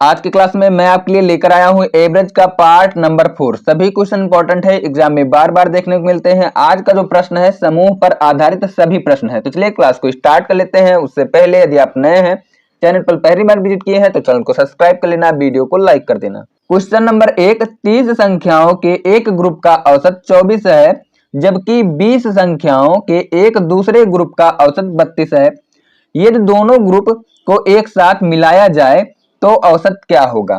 आज की क्लास में मैं आपके लिए लेकर आया हूं एवरेज का पार्ट नंबर 4। सभी क्वेश्चन इंपॉर्टेंट है, एग्जाम में बार बार देखने को मिलते हैं। आज का जो प्रश्न है समूह पर आधारित सभी प्रश्न है। तो चलिए क्लास को स्टार्ट कर लेते हैं। उससे पहले यदि आप नए हैं, चैनल पर पहली बार विजिट किए हैं तो चैनल को सब्सक्राइब कर लेना, वीडियो को लाइक कर देना। क्वेश्चन नंबर 1, 30 संख्याओं के एक ग्रुप का औसत 24 है, जबकि 20 संख्याओं के एक दूसरे ग्रुप का औसत 32 है। यदि दोनों ग्रुप को एक साथ मिलाया जाए तो औसत क्या होगा।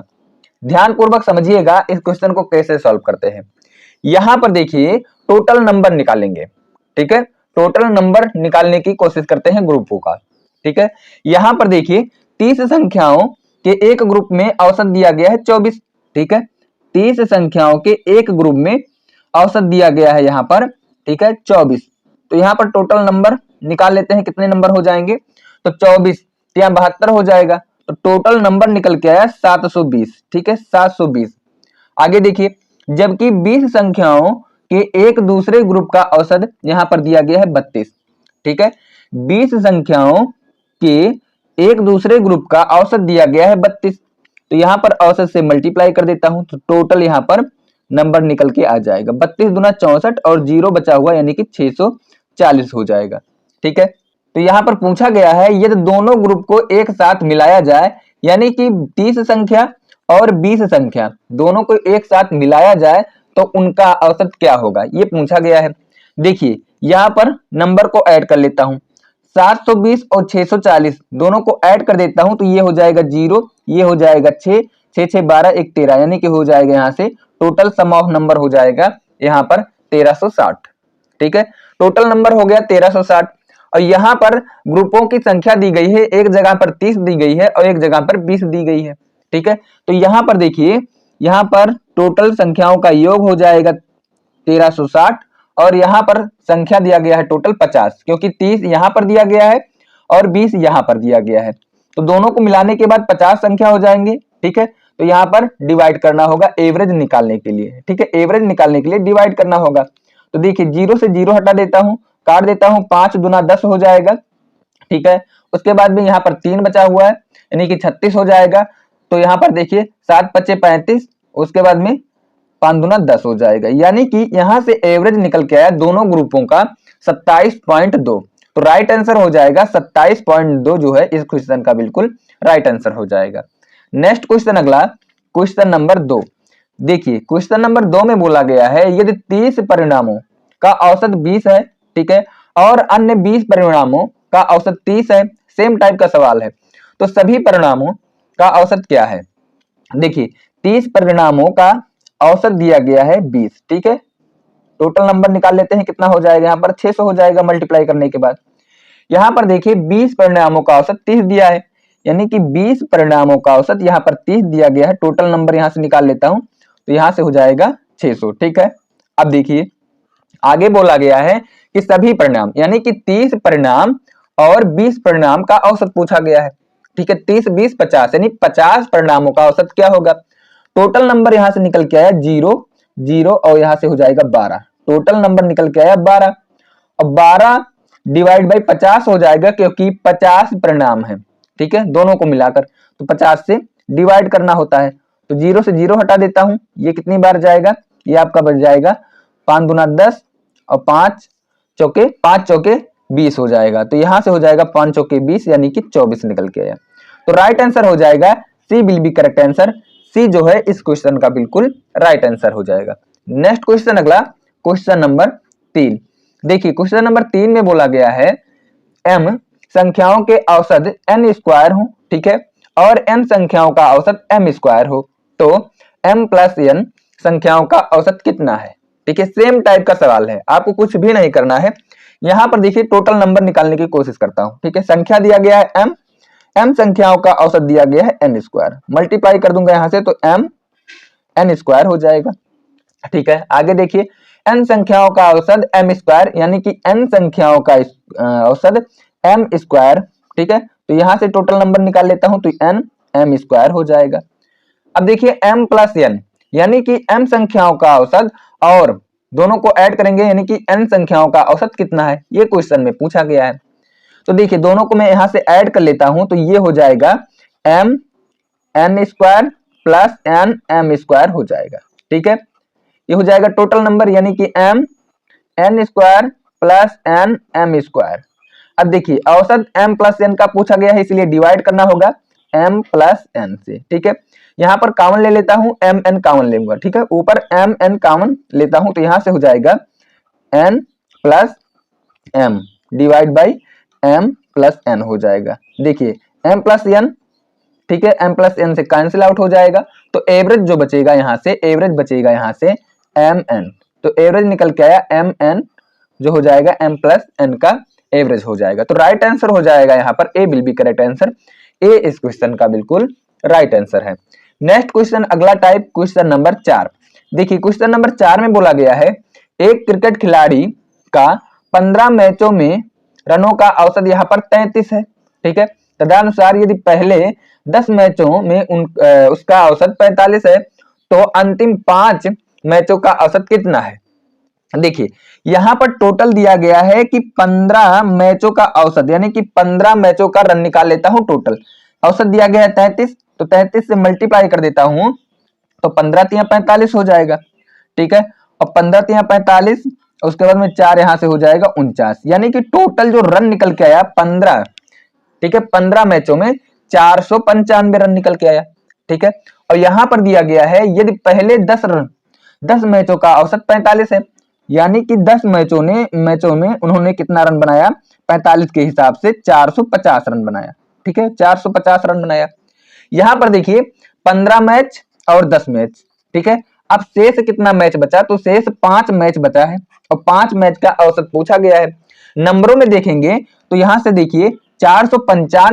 ध्यान पूर्वक समझिएगा इस क्वेश्चन को कैसे सॉल्व करते हैं। यहां पर देखिए टोटल नंबर निकालेंगे, ठीक है। टोटल नंबर निकालने की कोशिश करते हैं ग्रुपों का, ठीक है। यहां पर देखिए 30 संख्याओं के एक ग्रुप में औसत दिया गया है 24, ठीक है। 30 संख्याओं के एक ग्रुप में औसत दिया गया है यहां पर, ठीक है, 24। तो यहां पर टोटल नंबर निकाल लेते हैं, कितने नंबर हो जाएंगे। तो 24 या 72 हो जाएगा। तो टोटल नंबर निकल के आया 720, ठीक है, 720। आगे देखिए, जबकि 20 संख्याओं के एक दूसरे ग्रुप का औसत यहां पर दिया गया है 32, ठीक है। 20 संख्याओं के एक दूसरे ग्रुप का औसत दिया गया है 32। तो यहां पर औसत से मल्टीप्लाई कर देता हूं तो टोटल यहां पर नंबर निकल के आ जाएगा 32 दूना 64 और 0 बचा हुआ यानी कि 640 हो जाएगा, ठीक है। तो यहां पर पूछा गया है यदि दोनों ग्रुप को एक साथ मिलाया जाए, यानी कि 30 संख्या और 20 संख्या दोनों को एक साथ मिलाया जाए तो उनका औसत क्या होगा, ये पूछा गया है। देखिए यहां पर नंबर को ऐड कर लेता हूं, 720 और 640 दोनों को ऐड कर देता हूं तो ये हो जाएगा 0, ये हो जाएगा 6, 6 6 12 1 13, यानी कि हो जाएगा यहां से टोटल सम ऑफ नंबर हो जाएगा यहां पर 1360, ठीक है। टोटल नंबर हो गया 1360 और यहां पर ग्रुपों की संख्या दी गई है, एक जगह पर 30 दी गई है और एक जगह पर 20 दी गई है, ठीक है। तो यहां पर देखिए, यहां पर टोटल संख्याओं का योग हो जाएगा 1360 और यहां पर संख्या दिया गया है टोटल 50, क्योंकि 30 यहां पर दिया गया है और 20 यहां पर दिया गया है। तो दोनों को मिलाने के बाद 50 संख्या हो जाएंगे, ठीक है। तो यहां पर डिवाइड करना होगा एवरेज निकालने के लिए, ठीक है। एवरेज निकालने के लिए डिवाइड करना होगा। तो देखिए 0 से 0 हटा देता हूं, काट देता हूं, 5 दूना 10 हो जाएगा, ठीक है। उसके बाद में यहाँ पर 3 बचा हुआ है यानी कि 36 हो जाएगा। तो यहाँ पर देखिए 7 पच्चे 35, उसके बाद में 5 दूना 10 हो जाएगा, यानी कि यहाँ से एवरेज निकल के आया दोनों ग्रुपों का 27.2। तो राइट आंसर हो जाएगा 27.2 जो है इस क्वेश्चन का बिल्कुल राइट आंसर हो जाएगा। नेक्स्ट क्वेश्चन, अगला क्वेश्चन नंबर 2। देखिए क्वेश्चन नंबर 2 में बोला गया है यदि 30 परिणामों का औसत 20 है, ठीक है, और अन्य 20 परिणामों का औसत 30 है। सेम टाइप का सवाल है, तो सभी परिणामों का औसत क्या है। देखिए 30 परिणामों का औसत दिया गया है 20, ठीक है। टोटल नंबर निकाल लेते हैं, कितना हो जाएगा, यहाँ पर 600 हो जाएगा मल्टीप्लाई करने के बाद। यहाँ पर देखिए 20 परिणामों का औसत 30 दिया है, यानी कि 20 परिणामों का औसत यहाँ पर 30 दिया गया है। टोटल नंबर यहाँ से निकाल लेता हूं तो यहाँ से हो जाएगा 600, ठीक है। अब देखिए आगे बोला गया है कि सभी परिणाम, यानी कि 30 परिणाम और 20 परिणाम का औसत पूछा गया है, ठीक है। 30 20 50 यानी 50 परिणामों का औसत क्या होगा। टोटल नंबर यहां से निकल के आया 0 0 और यहां से हो जाएगा 12। टोटल नंबर निकल के आया 12 और 12 डिवाइड बाई 50 हो जाएगा, क्योंकि 50 परिणाम है, ठीक है, दोनों को मिलाकर। तो 50 से डिवाइड करना होता है। तो 0 से 0 हटा देता हूं, ये कितनी बार जाएगा, ये आपका बच जाएगा 5 दूना 10 और 5 चौके 20 हो जाएगा। तो यहां से हो जाएगा 5 चौके 20 यानी कि 24 निकल के आया। तो राइट आंसर हो जाएगा सी विल बी करेक्ट आंसर। सी जो है इस क्वेश्चन का बिल्कुल राइट आंसर हो जाएगा। नेक्स्ट क्वेश्चन, अगला क्वेश्चन नंबर 3। देखिए क्वेश्चन नंबर 3 में बोला गया है m संख्याओं के औसत n स्क्वायर हो, ठीक है, और n संख्याओं का औसत m स्क्वायर हो, तो m प्लस n संख्याओं का औसत कितना है, ठीक है। सेम टाइप का सवाल है, आपको कुछ भी नहीं करना है। यहां पर देखिए टोटल नंबर निकालने की कोशिश करता हूं, ठीक है। संख्या दिया गया है m संख्याओं का औसत दिया गया है n स्क्वायर, मल्टीप्लाई कर दूंगा यहां से तो m n स्क्वायर हो जाएगा, ठीक है। आगे देखिए n संख्याओं का औसत m स्क्वायर, यानी कि n संख्याओं का औसत m स्क्वायर, ठीक है। तो यहां से टोटल नंबर निकाल लेता हूं तो n m स्क्वायर हो जाएगा। अब देखिए m प्लस n, यानी कि m संख्याओं का औसत और दोनों को ऐड करेंगे यानी कि n संख्याओं का औसत कितना है, ये क्वेश्चन में पूछा गया है। तो देखिए दोनों को मैं यहां से ऐड कर लेता हूं तो ये हो जाएगा m N square plus N M square हो जाएगा। ठीक है, ये हो जाएगा टोटल नंबर यानी कि M N square plus N M square. अब देखिए औसत m प्लस एन का पूछा गया है इसलिए डिवाइड करना होगा m प्लस एन से। ठीक है, यहाँ पर कॉमन ले लेता हूं, एम एन कॉमन लेऊंगा। ठीक है, ऊपर एम एन कॉमन लेता हूं तो यहां से हो जाएगा n plus m divide by m plus n हो जाएगा। देखिए m प्लस n, ठीक है, m प्लस n से कैंसिल आउट हो जाएगा तो एवरेज जो बचेगा यहाँ से, एवरेज बचेगा यहाँ से mn, तो एवरेज निकल के आया mn जो हो जाएगा m प्लस n का एवरेज हो जाएगा। तो राइट आंसर हो जाएगा यहाँ पर ए विल बी करेक्ट आंसर। ए इस क्वेश्चन का बिल्कुल राइट आंसर है। नेक्स्ट क्वेश्चन अगला टाइप क्वेश्चन नंबर 4। देखिए क्वेश्चन नंबर 4 में बोला गया है एक क्रिकेट खिलाड़ी का 15 मैचों में रनों का औसत यहाँ पर 33 है। ठीक है, तदनुसार यदि पहले 10 मैचों में उसका औसत 45 है तो अंतिम 5 मैचों का औसत कितना है। देखिए यहां पर टोटल दिया गया है कि 15 मैचों का औसत यानी कि 15 मैचों का रन निकाल लेता हूं। टोटल औसत दिया गया है 33, तो 33 से मल्टीप्लाई कर देता हूं तो 15 तिया 45 हो जाएगा। ठीक है, और 15 तिया 45, उसके बाद में 4 यहां से हो जाएगा 49, यानी कि टोटल जो रन निकल के आया 15, ठीक है, 15 मैचों में 495 रन निकल के आया। ठीक है, और यहां पर दिया गया है यदि पहले 10 मैचों का औसत 45 है यानी कि 10 मैचों में उन्होंने कितना रन बनाया, 45 के हिसाब से 450 रन बनाया। ठीक है, 450 रन बनाया। यहां पर देखिए 15 मैच और 10 मैच। ठीक है, अब शेष कितना मैच बचा, तो शेष 5 मैच बचा है और 5 मैच का औसत पूछा गया है। नंबरों में देखेंगे तो यहां से देखिए 495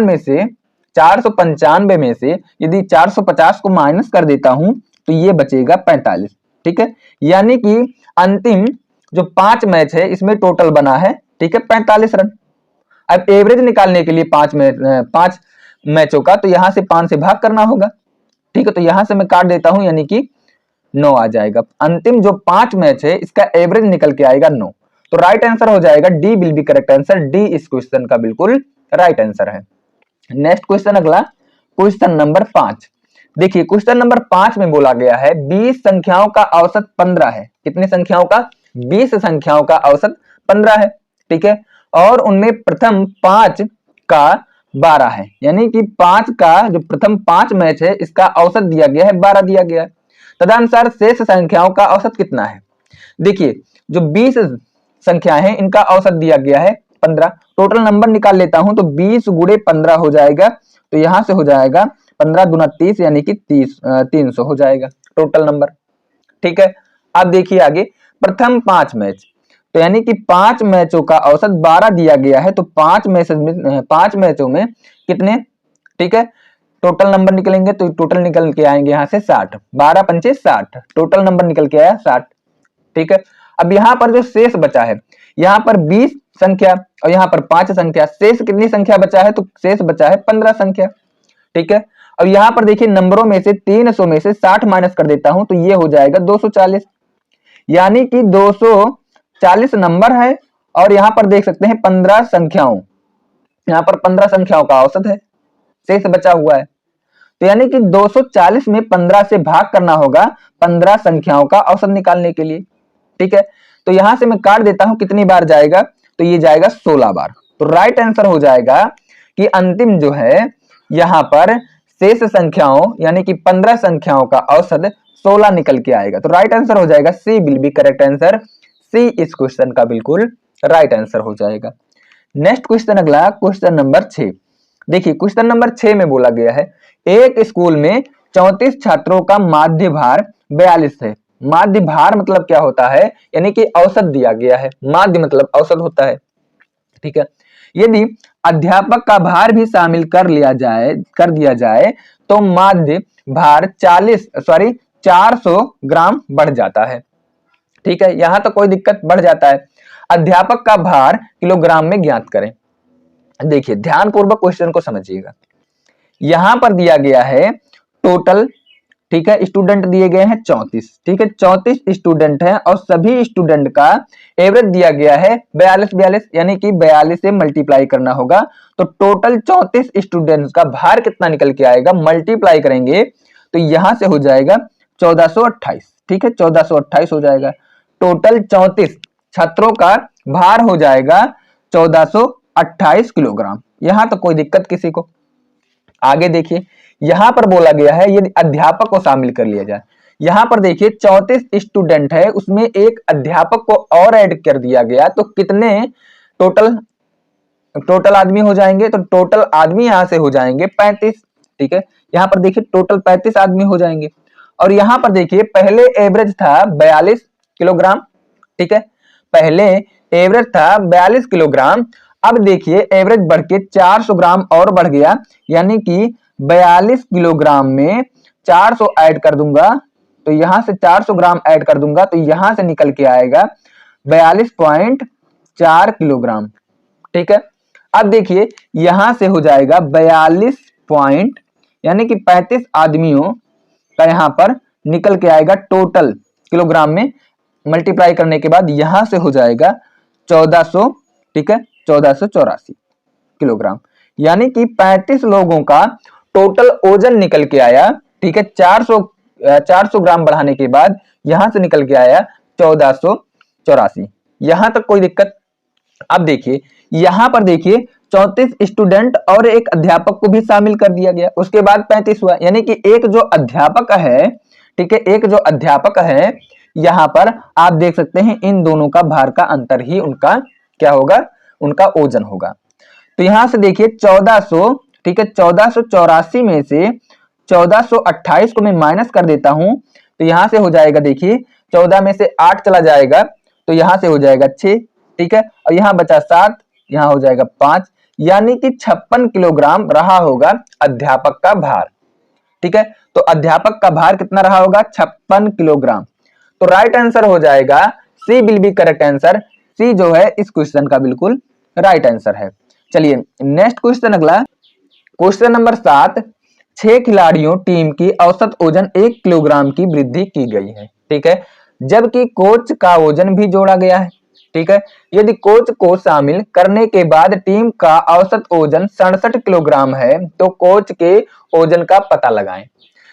में से यदि 450 को माइनस कर देता हूं तो ये बचेगा 45। ठीक है, यानी कि अंतिम जो 5 मैच है इसमें टोटल बना है, ठीक है, 45 रन। अब एवरेज निकालने के लिए 5 मैचों का तो यहां से 5 से भाग करना होगा। ठीक है, तो यहां से मैं काट देता हूं यानी कि 9 आ जाएगा। अंतिम जो 5 मैच है इसका एवरेज निकल के आएगा 9। तो राइट आंसर हो जाएगा D will be correct answer. D इस क्वेश्चन का बिल्कुल राइट आंसर है। नेक्स्ट क्वेश्चन अगला क्वेश्चन नंबर 5। देखिए क्वेश्चन नंबर 5 में बोला गया है 20 संख्याओं का औसत 15 है। कितनी संख्याओं का, 20 संख्याओं का औसत 15 है। ठीक है, और उनमें प्रथम 5 का 12 है, यानी कि 5 का जो प्रथम 5 मैच है इसका औसत दिया गया है 12 दिया गया है। तदनुसार शेष संख्याओं का औसत कितना है। देखिए जो 20 संख्या है इनका औसत दिया गया है 15। टोटल नंबर निकाल लेता हूं तो 20 गुणे 15 हो जाएगा, तो यहां से हो जाएगा 15 दूना 30 यानी कि 300 हो जाएगा टोटल नंबर। ठीक है, अब देखिए आगे प्रथम 5 मैच, तो यानी कि 5 मैचों का औसत 12 दिया गया है, तो 5 मैचों में कितने, ठीक है, टोटल नंबर निकलेंगे तो टोटल निकल के आएंगे यहां से 60, 12 पंचे 60, टोटल नंबर निकल के आया 60। ठीक है, अब यहां पर जो शेष बचा है, यहां पर 20 संख्या और यहां पर 5 संख्या, शेष कितनी संख्या बचा है, तो शेष बचा है 15 संख्या। ठीक है, अब यहां पर देखिए नंबरों में से 300 में से 60 माइनस कर देता हूं तो ये हो जाएगा 240, यानी कि 240 नंबर है और यहां पर देख सकते हैं 15 संख्याओं, यहां पर 15 संख्याओं का औसत है, शेष बचा हुआ है। तो यानी कि 240 में 15 से भाग करना होगा 15 संख्याओं का औसत निकालने के लिए। ठीक है, तो यहां से मैं काट देता हूं, कितनी बार जाएगा, तो ये जाएगा 16 बार। तो राइट आंसर हो जाएगा कि अंतिम जो है यहां पर शेष संख्याओं यानी कि 15 संख्याओं का औसत 16 निकल के आएगा। तो राइट आंसर हो जाएगा सी विल बी करेक्ट आंसर। सी इस क्वेश्चन का बिल्कुल राइट आंसर हो जाएगा। नेक्स्ट क्वेश्चन अगला क्वेश्चन नंबर 6। देखिए क्वेश्चन नंबर 6 में बोला गया है एक स्कूल में 34 छात्रों का माध्य भार 42 है। माध्य भार मतलब क्या होता है, यानी कि औसत दिया गया है, माध्य मतलब औसत होता है। ठीक है, यदि अध्यापक का भार भी शामिल कर दिया जाए तो माध्य भार 400 ग्राम बढ़ जाता है। ठीक है, यहां तो कोई दिक्कत, बढ़ जाता है। अध्यापक का भार किलोग्राम में ज्ञात करें। देखिए ध्यानपूर्वक क्वेश्चन को समझिएगा। यहां पर दिया गया है टोटल ठीक है। स्टूडेंट दिए गए हैं 34, ठीक है, 34 स्टूडेंट हैं और सभी स्टूडेंट का एवरेज दिया गया है 42, यानी कि 42 से मल्टीप्लाई करना होगा। तो टोटल 34 स्टूडेंट्स का भार कितना निकल के आएगा, मल्टीप्लाई करेंगे तो यहां से हो जाएगा 1428, ठीक है, 1428 हो जाएगा। टोटल 34 छात्रों का भार हो जाएगा 1428 किलोग्राम। यहां तो कोई दिक्कत किसी को। आगे देखिए, यहां पर बोला गया है यदि अध्यापक को शामिल कर लिया जाए। यहां पर देखिए 34 स्टूडेंट है, उसमें एक अध्यापक को और ऐड कर दिया गया तो कितने टोटल आदमी हो जाएंगे, तो टोटल आदमी यहां से हो जाएंगे 35, ठीक है। यहां पर देखिए टोटल 35 आदमी हो जाएंगे। और यहां पर देखिए पहले एवरेज था 42 किलोग्राम, ठीक है, पहले एवरेज था 42 किलोग्राम। अब देखिए एवरेज बढ़ के 400 ग्राम और बढ़ गया, यानी कि 42 किलोग्राम में 400 ऐड कर दूंगा, तो यहां से 400 ग्राम ऐड कर दूंगा तो यहां से निकल के आएगा 42.4 किलोग्राम, ठीक है। अब देखिए यहां से हो जाएगा 42 पॉइंट, यानी कि 35 आदमियों का यहां पर निकल के आएगा टोटल किलोग्राम में, मल्टीप्लाई करने के बाद यहां से हो जाएगा 1400, ठीक है, 1484 किलोग्राम। यानी कि 35 लोगों का टोटल ओजन निकल के आया, ठीक है, 400 ग्राम बढ़ाने के बाद यहां से निकल के आया 1484। यहां तक कोई दिक्कत। अब देखिए यहां पर देखिए 34 स्टूडेंट और एक अध्यापक को भी शामिल कर दिया गया, उसके बाद 35 हुआ, यानी कि एक जो अध्यापक है, ठीक है, एक जो अध्यापक है, यहां पर आप देख सकते हैं इन दोनों का भार का अंतर ही उनका क्या होगा, उनका ओजन होगा। तो यहां से देखिए 1400, ठीक है, 1484 में से 1428 को मैं माइनस कर देता हूं तो यहां से हो जाएगा, देखिए 14 में से 8 चला जाएगा तो यहां से हो जाएगा 6, ठीक है, और यहां बचा 7, यहां हो जाएगा 5, यानी कि 56 किलोग्राम रहा होगा अध्यापक का भार, ठीक है। तो अध्यापक का भार कितना रहा होगा, 56 किलोग्राम। तो राइट आंसर हो जाएगा सी विल बी करेक्ट आंसर। सी जो है इस क्वेश्चन का बिल्कुल राइट आंसर है। चलिए नेक्स्ट क्वेश्चन, अगला क्वेश्चन नंबर 7। 6 खिलाड़ियों टीम की औसत ओजन 1 किलोग्राम की वृद्धि की गई है, ठीक है, जबकि कोच का ओजन भी जोड़ा गया है, ठीक है। यदि कोच को शामिल करने के बाद टीम का औसत ओजन 67 किलोग्राम है तो कोच के ओजन का पता लगाएं।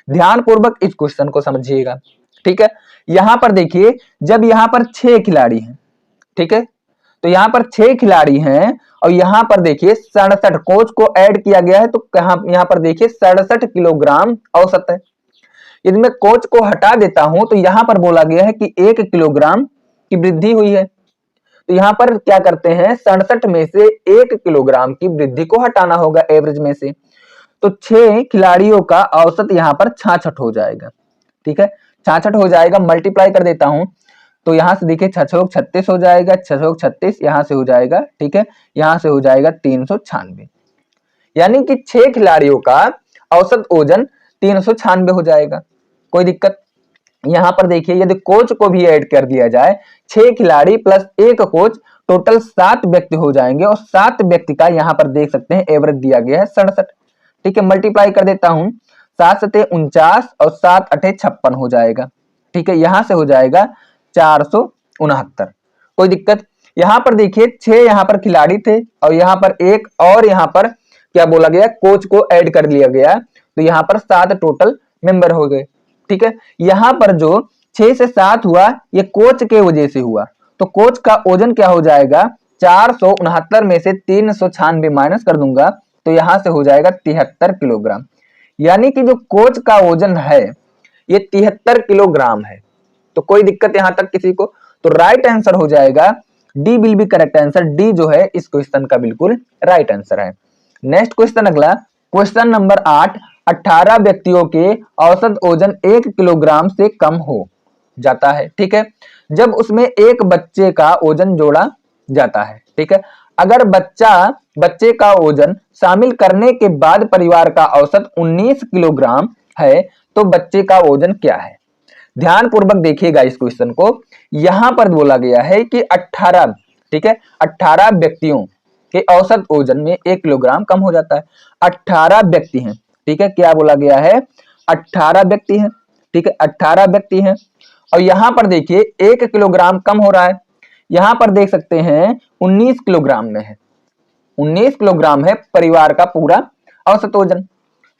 ध्यान पूर्वक इस क्वेश्चन को समझिएगा, ठीक है। यहां पर देखिए जब यहां पर 6 खिलाड़ी हैं, ठीक है, तो यहां पर 6 खिलाड़ी हैं और यहां पर देखिए 67 कोच को ऐड किया गया है, तो यहां पर देखिए 67 किलोग्राम औसत है। यदि मैं कोच को हटा देता हूं तो यहां पर बोला गया है कि 1 किलोग्राम की वृद्धि हुई है, तो यहां पर क्या करते हैं 67 में से 1 किलोग्राम की वृद्धि को हटाना होगा एवरेज में से, तो 6 खिलाड़ियों का औसत यहां पर 66 हो जाएगा, ठीक है, 66 हो जाएगा। मल्टीप्लाई कर देता हूं तो यहां से देखिए 6 36 हो जाएगा, 6 36 यहां से हो जाएगा, ठीक है, यहां से हो जाएगा 396, यानी कि 6 खिलाड़ियों का औसत ओजन 396 हो जाएगा। कोई दिक्कत। यहां पर देखिए यदि कोच को भी ऐड कर दिया जाए, 6 खिलाड़ी प्लस 1 कोच, टोटल 7 व्यक्ति हो जाएंगे और 7 व्यक्ति का यहां पर देख सकते हैं एवरेज दिया गया है 67, ठीक है। मल्टीप्लाई कर देता हूं, 7 सते 49 और 7 अठे 56 हो जाएगा, ठीक है, यहां से हो जाएगा 469। कोई दिक्कत। यहां पर देखिए 6 यहां पर खिलाड़ी थे और यहां पर एक और यहां पर क्या बोला गया, कोच को ऐड कर लिया गया, तो यहां पर 7 टोटल मेंबर हो गए, ठीक है। यहां पर जो 6 से 7 हुआ ये कोच के वजह से हुआ, तो कोच का ओजन क्या हो जाएगा, 469 में से 396 माइनस कर दूंगा तो यहां से हो जाएगा 73 किलोग्राम, यानी कि जो कोच का ओजन है ये 73 किलोग्राम है। तो कोई दिक्कत यहां तक किसी को। तो राइट आंसर हो जाएगा D will be correct answer. D जो है इस क्वेश्चन का बिल्कुल राइट आंसर है। नेक्स्ट क्वेश्चन, अगला क्वेश्चन नंबर 8। 18 व्यक्तियों के औसत ओजन 1 किलोग्राम से कम हो जाता है, ठीक है, जब उसमें एक बच्चे का ओजन जोड़ा जाता है, ठीक है। अगर बच्चे का ओजन शामिल करने के बाद परिवार का औसत 19 किलोग्राम है तो बच्चे का ओजन क्या है। ध्यान पूर्वक देखिएगा इस क्वेश्चन को। यहां पर बोला गया है कि 18, ठीक है, 18 व्यक्तियों के औसत ओजन में 1 किलोग्राम कम हो जाता है। 18 व्यक्ति हैं, ठीक है, क्या बोला गया है, 18 व्यक्ति हैं। ठीक है, 18 व्यक्ति हैं। और यहाँ पर देखिए 1 किलोग्राम कम हो रहा है, यहाँ पर देख सकते हैं 19 किलोग्राम में है, 19 किलोग्राम है परिवार का पूरा औसत वजन।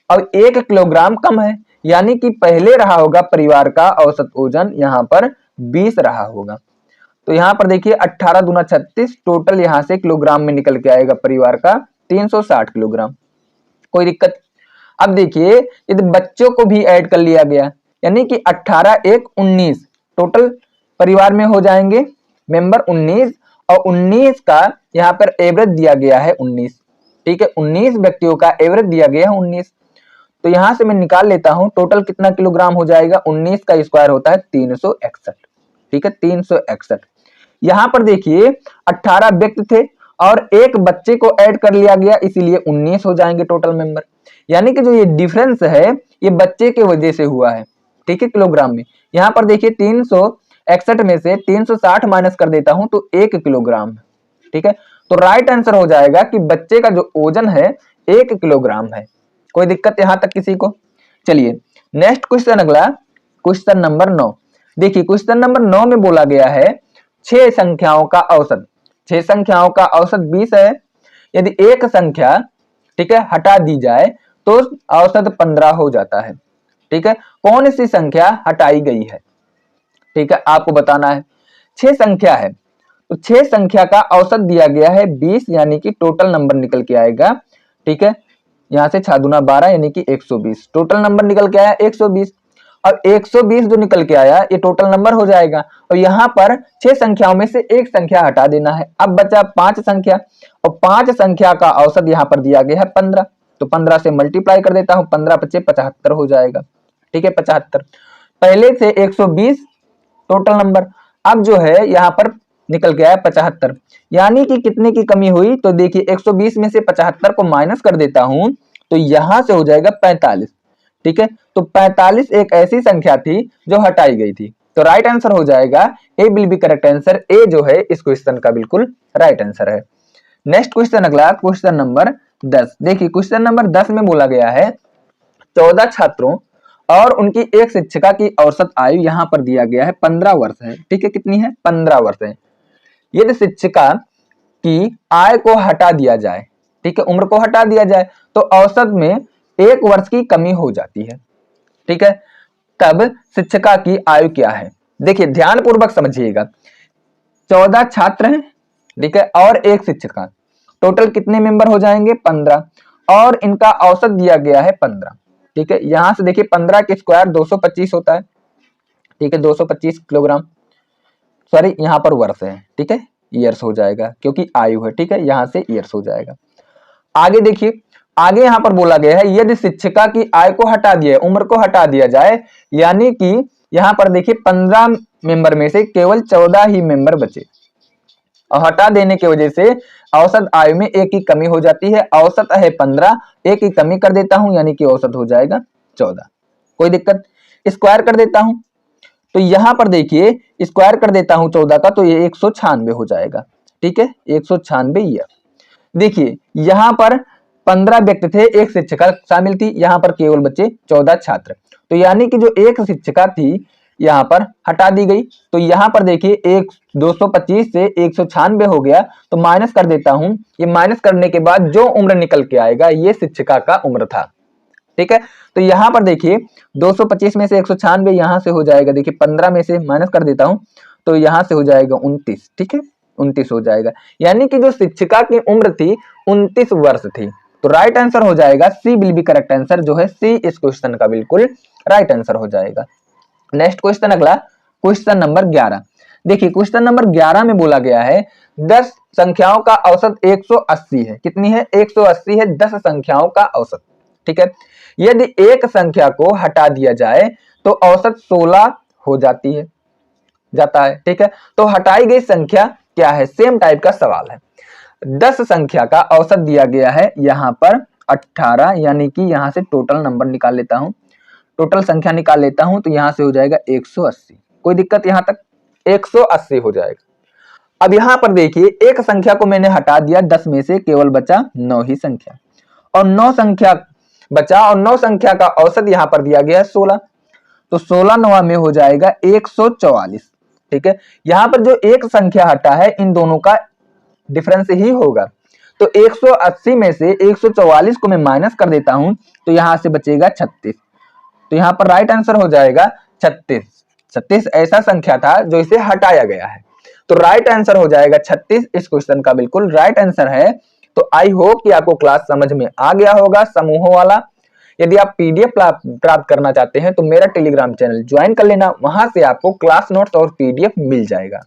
अब 1 किलोग्राम कम है, यानी कि पहले रहा होगा परिवार का औसत वजन यहाँ पर 20 रहा होगा। तो यहाँ पर देखिए 18 दूना 36, टोटल यहाँ से किलोग्राम में निकल के आएगा परिवार का 360 किलोग्राम। कोई दिक्कत? अब देखिए यदि बच्चों को भी ऐड कर लिया गया, यानी कि 18 1 19, टोटल परिवार में हो जाएंगे मेंबर 19, और 19 का यहाँ पर एवरेज दिया गया है 19, ठीक है, 19 व्यक्तियों का एवरेज दिया गया है 19। तो यहां से मैं निकाल लेता हूं टोटल कितना किलोग्राम हो जाएगा, 19 का स्क्वायर होता है 361, ठीक है, 361। यहां पर देखिए 18 व्यक्ति थे और एक बच्चे को ऐड कर लिया गया, इसीलिए 19 हो जाएंगे टोटल मेंबर। यानी कि जो ये डिफरेंस है ये बच्चे के वजह से हुआ है, ठीक है, किलोग्राम में। यहाँ पर देखिए 361 में से 360 माइनस कर देता हूं तो 1 किलोग्राम, ठीक है। तो राइट आंसर हो जाएगा कि बच्चे का जो वजन है 1 किलोग्राम है। कोई दिक्कत यहां तक किसी को? चलिए नेक्स्ट क्वेश्चन, अगला क्वेश्चन नंबर 9। देखिए क्वेश्चन नंबर 9 में बोला गया है 6 संख्याओं का औसत, 6 संख्याओं का औसत 20 है। यदि एक संख्या, ठीक है, हटा दी जाए तो औसत 15 हो जाता है, ठीक है। कौन सी संख्या हटाई गई है, ठीक है, आपको बताना है। 6 संख्या है तो 6 संख्या का औसत दिया गया है 20, यानी कि टोटल नंबर निकल के आएगा, ठीक है। यहां से 6 दूना 12 यानी कि 120, टोटल नंबर निकल के आया 120। और 120 जो निकल के आया ये टोटल नंबर हो जाएगा। और यहाँ पर 6 संख्याओं में से एक संख्या हटा देना है। अब बचा 5 संख्या, और 5 संख्या का औसत यहाँ पर दिया गया है 15, तो 15 से मल्टीप्लाई कर देता हूं, 15 पचे 75 हो जाएगा, ठीक है, 75। पहले से 120 टोटल नंबर, अब जो है यहाँ पर निकल के आया 75, यानी कि कितने की कमी हुई, तो देखिए 120 में से 75 को माइनस कर देता हूं तो यहां से हो जाएगा 45, ठीक है। तो 45 एक ऐसी संख्या थी जो हटाई गई थी। तो राइट आंसर हो जाएगा ए विल बी करेक्ट आंसर, ए जो है इस क्वेश्चन का बिल्कुल राइट आंसर है। नेक्स्ट क्वेश्चन, अगला क्वेश्चन नंबर 10। देखिए क्वेश्चन नंबर 10 में बोला गया है 14 छात्रों और उनकी एक शिक्षिका की औसत आयु यहाँ पर दिया गया है 15 वर्ष है, ठीक है, कितनी है, 15 वर्ष है। यदि शिक्षिका की आय को हटा दिया जाए, ठीक है, उम्र को हटा दिया जाए तो औसत में 1 वर्ष की कमी हो जाती है, ठीक है। तब शिक्षिका की आयु क्या है? देखिए ध्यान पूर्वक समझिएगा, 14 छात्र हैं, ठीक है, और एक शिक्षिका, टोटल कितने मेंबर हो जाएंगे, 15, और इनका औसत दिया गया है 15, ठीक है। यहां से देखिए 15 के स्क्वायर 225 होता है, ठीक है, 225 किलोग्राम, सॉरी यहाँ पर वर्ष है, ठीक है, ईयर्स हो जाएगा क्योंकि आयु है, ठीक है, यहां से ईयर्स हो जाएगा। आगे देखिए, आगे यहां पर बोला गया है यदि शिक्षिका की आय को हटा दिया, उम्र को हटा दिया जाए, यानी कि यहां पर देखिए 15 मेंबर में से केवल 14 ही मेंबर बचे, और हटा देने की वजह से औसत आयु में 1 की कमी हो जाती है। औसत है 15, 1 की कमी कर देता हूं यानी कि औसत हो जाएगा 14। कोई दिक्कत? स्क्वायर कर देता हूं तो यहां पर देखिए स्क्वायर कर देता हूं 14 का, तो ये 196 हो जाएगा, ठीक है, 196 ईयर। देखिए यहां पर 15 व्यक्ति थे, एक शिक्षिका शामिल थी, यहां पर केवल बचे 14 छात्र, तो यानी कि जो एक शिक्षिका थी यहां पर हटा दी गई। तो यहां पर देखिए 225 से 196 हो गया, तो माइनस कर देता हूं। ये माइनस करने के बाद जो उम्र निकल के आएगा ये शिक्षिका का उम्र था, ठीक है। तो यहां पर देखिए 225 में से 196 यहां से हो जाएगा, देखिए 15 में से माइनस कर देता हूं तो यहां से हो जाएगा 29, ठीक है, 29 हो जाएगा, यानी कि जो शिक्षिका की उम्र थी 29 वर्ष थी। तो राइट आंसर हो जाएगा सी विल बी करेक्ट आंसर, जो है सी इस क्वेश्चन का बिल्कुल राइट आंसर हो जाएगा। नेक्स्ट क्वेश्चन, अगला क्वेश्चन नंबर 11। देखिए क्वेश्चन नंबर 11 में बोला गया है 10 संख्याओं का औसत 180 है, कितनी है, 180 है 10 संख्याओं का औसत, ठीक है। यदि एक संख्या को हटा दिया जाए तो औसत 16 हो जाती है, जाता है, ठीक है। तो हटाई गई संख्या क्या है, सेम टाइप का सवाल है। 10 संख्या का औसत दिया गया है यहाँ पर 18, यानी कि यहां से टोटल नंबर निकाल लेता हूं, टोटल संख्या निकाल लेता हूं तो यहां से हो जाएगा 180। कोई दिक्कत यहां तक, 180 हो जाएगा। अब यहां पर देखिए एक संख्या को मैंने हटा दिया, 10 में से केवल बचा 9 ही संख्या, और 9 संख्या बचा, और 9 संख्या का औसत यहां पर दिया गया है 16। तो 16 9 में हो जाएगा 144। ठीक है, यहां पर जो एक संख्या हटा है इन दोनों का डिफरेंस ही होगा। तो 180 में से 144 को मैं माइनस कर देता हूं तो यहां से बचेगा 36। तो यहां पर राइट आंसर हो जाएगा 36। 36 ऐसा संख्या था जो इसे हटाया गया है, तो राइट आंसर हो जाएगा 36। इस क्वेश्चन का बिल्कुल राइट आंसर है। तो आई होप कि आपको क्लास समझ में आ गया होगा समूहों वाला। यदि आप पीडीएफ प्राप्त करना चाहते हैं तो मेरा टेलीग्राम चैनल ज्वाइन कर लेना, वहां से आपको क्लास नोट्स और पीडीएफ मिल जाएगा।